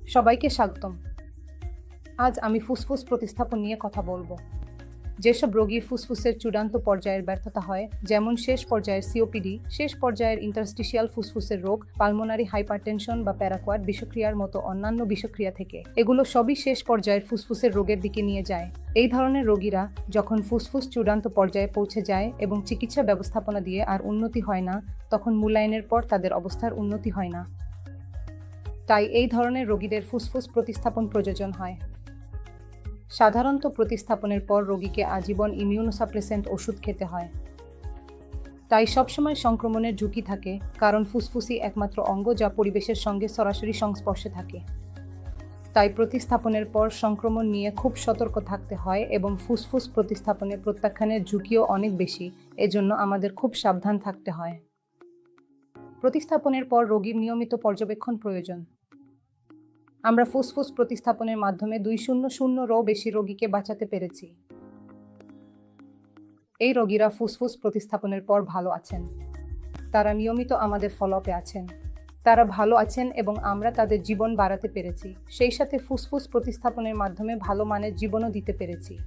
সবাইকে স্বাগতম। আজ আমি ফুসফুস প্রতিস্থাপন নিয়ে কথা বলবো। যেসব রোগীর ফুসফুসের চূড়ান্ত পর্যায়ের ব্যর্থতা হয়, যেমন শেষ পর্যায়ের সিওপিডি, শেষ পর্যায়ের ইন্টারস্টিশিয়াল ফুসফুসের রোগ, পালমোনারি হাইপারটেনশন বা প্যারাকোয়াড বিষক্রিয়ার মতো অন্যান্য বিষক্রিয়া থেকে, এগুলো সবই শেষ পর্যায়ের ফুসফুসের রোগের দিকে নিয়ে যায়। এই ধরনের রোগীরা যখন ফুসফুস চূড়ান্ত পর্যায়ে পৌঁছে যায় এবং চিকিৎসা ব্যবস্থাপনা দিয়ে আর উন্নতি হয় না, তখন মূল্যায়নের পর তাদের অবস্থার উন্নতি হয় না। তাই এই ধরনের রোগীদের ফুসফুস প্রতিস্থাপন প্রয়োজন হয়। সাধারণত প্রতিস্থাপনের পর রোগীকে আজীবন ইমিউনোসাপ্রেসেন্ট ওষুধ খেতে হয়। তাই সবসময় সংক্রমণের ঝুঁকি থাকে, কারণ ফুসফুসই একমাত্র অঙ্গ যা পরিবেশের সঙ্গে সরাসরি সংস্পর্শে থাকে। তাই প্রতিস্থাপনের পর সংক্রমণ নিয়ে খুব সতর্ক থাকতে হয় এবং ফুসফুস প্রতিস্থাপনে প্রত্যাখ্যানের ঝুঁকিও অনেক বেশি, এজন্য আমাদের খুব সাবধান থাকতে হয়। প্রতিস্থাপনের পর রোগীর নিয়মিত পর্যবেক্ষণ প্রয়োজন। আমরা ফুসফুস প্রতিস্থাপনের মাধ্যমে 200 বেশি রোগীকে বাঁচাতে পেরেছি। এই রোগীরা ফুসফুস প্রতিস্থাপনের পর ভালো আছেন। তারা নিয়মিত আমাদের ফলো-আপে আছেন। তারা ভালো আছেন এবং আমরা তাদের জীবন বাড়াতে পেরেছি, সেই সাথে ফুসফুস প্রতিস্থাপনের মাধ্যমে ভালো মানের জীবনও দিতে পেরেছি।